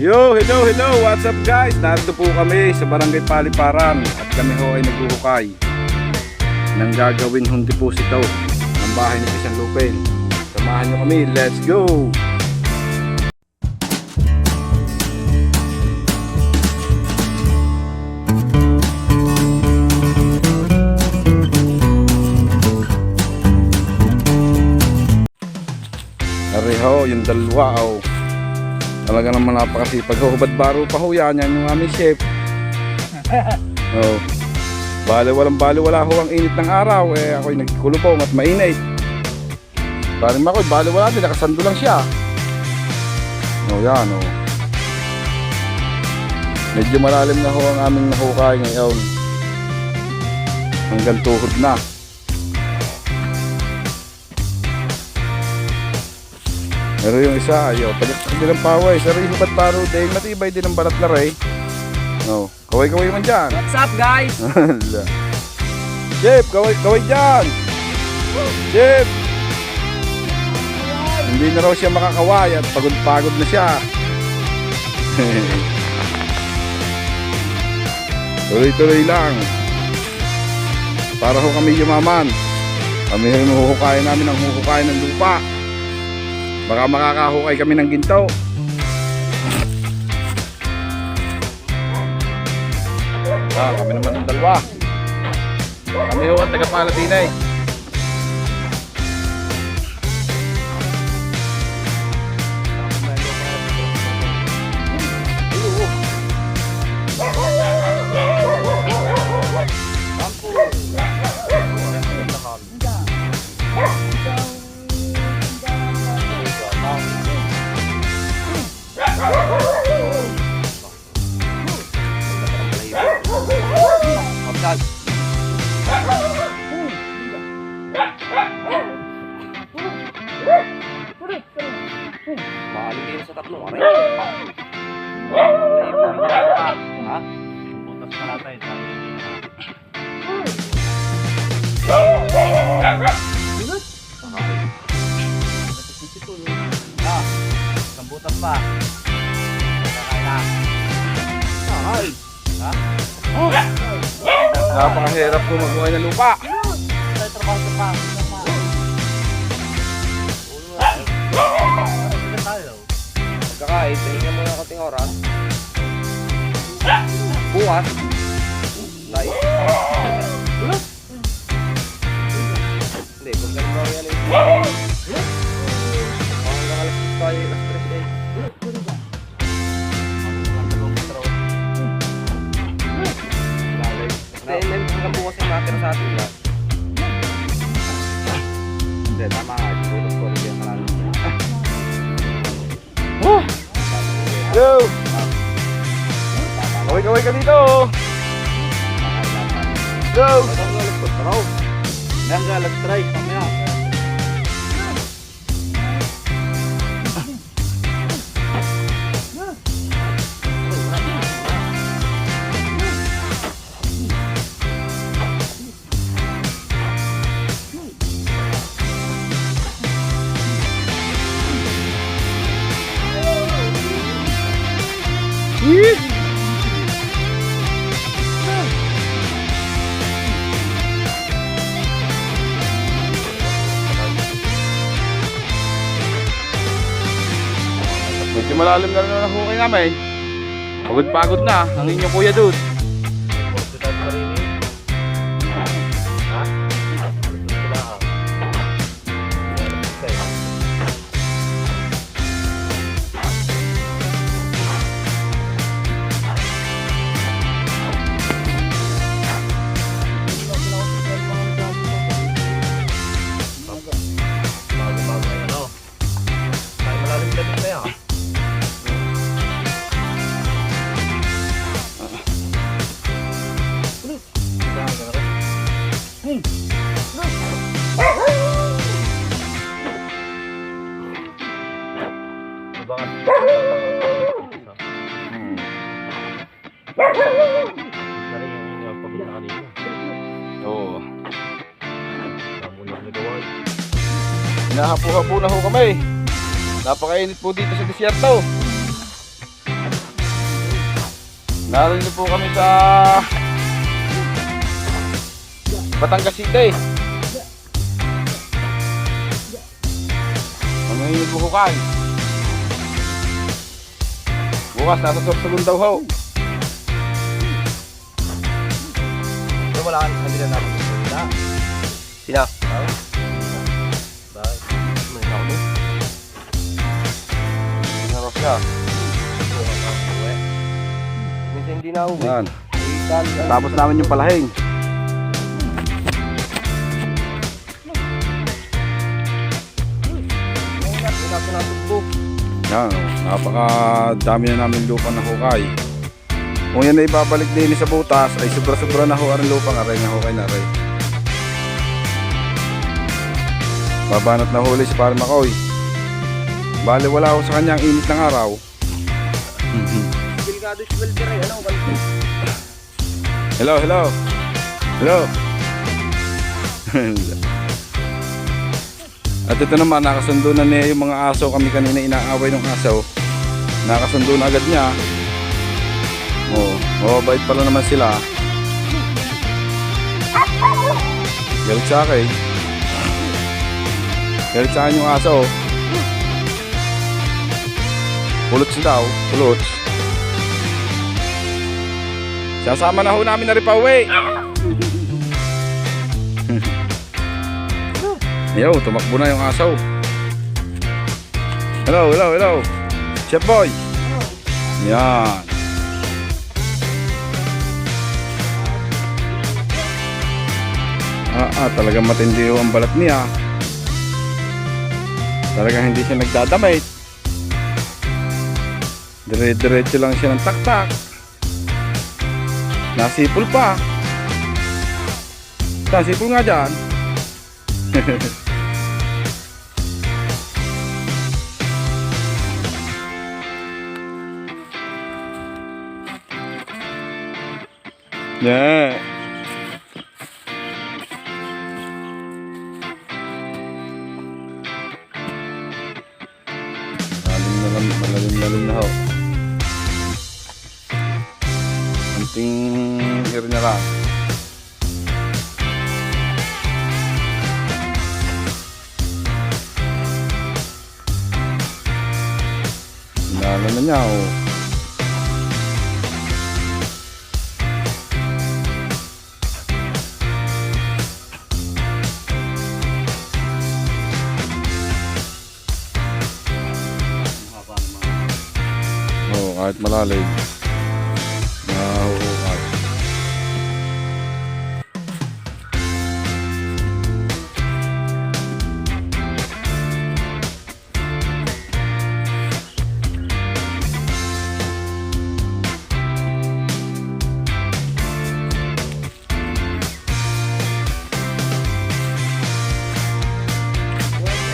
Yo, hello, what's up guys? Narito po kami sa Barangay Paliparan at kami ho ay naghuhukay ng gagawin home deposito ng bahay ni Christian Lupin. Samahan nyo kami, let's go! Ariho, yung dalawa oh. Talaga naman napakasipag. Hubad baro pa ho yan. Yan yung aming chef. Oh. Baliwala ho ang init ng araw. Eh ako'y nagkulubong at mainit. Paring makoy, baliwala din. Nakasando lang siya. Oh yan oh. Medyo malalim na ho ang aming nahukay ngayon. Hanggang tuhod na. Pero yung isa, ayaw, pagkakasal ng paway, sari hubat paro, dahil matibay din ang balat na ray. No, kaway-kaway man dyan. What's up guys? Chef, kaway dyan. Chef. Hindi na raw siya makakaway at pagod-pagod na siya. Tuloy-tuloy lang. Para ho kami yumaman. Kami yung huhukayin namin ang huhukayin ng lupa. Baka makakahukay kami ng ginto. Kami naman ng dalawa. Kami ho ang taga-Palatinay. Makaligay sa tatlong aray. Ha? Butas pa natin. Isang butas pa. Kakain na. Ha? Napakahirap po magbuhay ng lupa. Pagkakain, tingnan mo na kating oras. Bukas. Tayo. Hindi, kung ganun ba yan yung hanggang alas 6 tayo, alas 3 day. Then, hanggang bukas yung matira sa atin lahat. Hindi, tama nga. Bukas ko rin yung malalim. Yo! Kaway-kaway ka dito. Go! Hanggang alas 3, mamaya. Medyo malalim na rin ang hukay namin. Pagod-pagod na ang inyong kuya doon. Oo. Hinahapo-hapo na ho kami. Napakainit po dito sa disyerto. Narinig po kami sa Batangas City. Mamahingin po hukay. Bukas nasa Sorsogon daw ho. So wala kang kanila na ako. Sina? Oo. Bakit? May ako mo. Narap siya. Minsan hindi na uwi. Yan. Tapos namin yung palahing. Yan, napakadami na namin lupa na hukay. Kung yan na ibabalik din sa butas, ay sobra-sobra na ho ang lupa nga rin na hukay na rin. Babanat na huli si Pare Makoy. Bale wala ho sa kanyang init ng araw. Delikado si Welder eh. Ano? Hello, hello. Hello. At ito naman, nakasundo na niya yung mga aso. Kami kanina inaaway ng aso. Nakasundo na agad niya. Bait pala naman sila. Galit sa akin. Galit sa akin yung aso. Puluts daw, puluts. Sasama na ho namin na rin pa uwi. Yo, tumakbo na yung asaw. Hello, hello, hello. Chef boy. Yan. Talagang matindi yung balat niya. Talagang hindi siya nagdadamit. Dire-diretso lang siya ng taktak. Nasipol pa. Nasipol nga dyan. Yeah. Malalim na ho. Anting air na lang. Lalo na niya oh. Kahit malalim nahuhukay.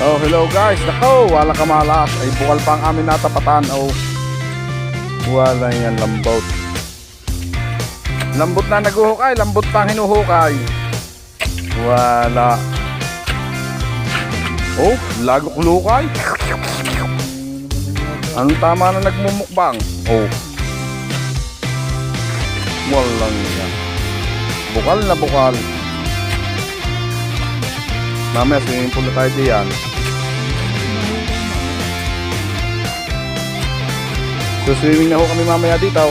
Oh, hello guys. Nako, wala kamalas. Ay bukal pa ang amin natapatan. Oh. Wala yan, lambot. Lambot na naguhukay, lambot pang hinuhukay. Wala. Oh, lagok lukay. Anong tama na nagmumukbang? Oh. Walang yan. Bukal na bukal. Mamaya swimming pool na tayo diyan. So swimming na ho kami mamaya dito.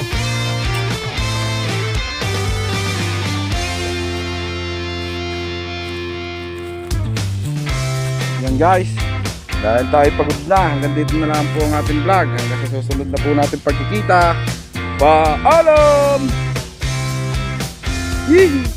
Yan guys. Dahil tayo pagod na, hanggang dito na lang po ang ating vlog. Hanggang sa susunod na po natin pagkikita. Paalam! Yee!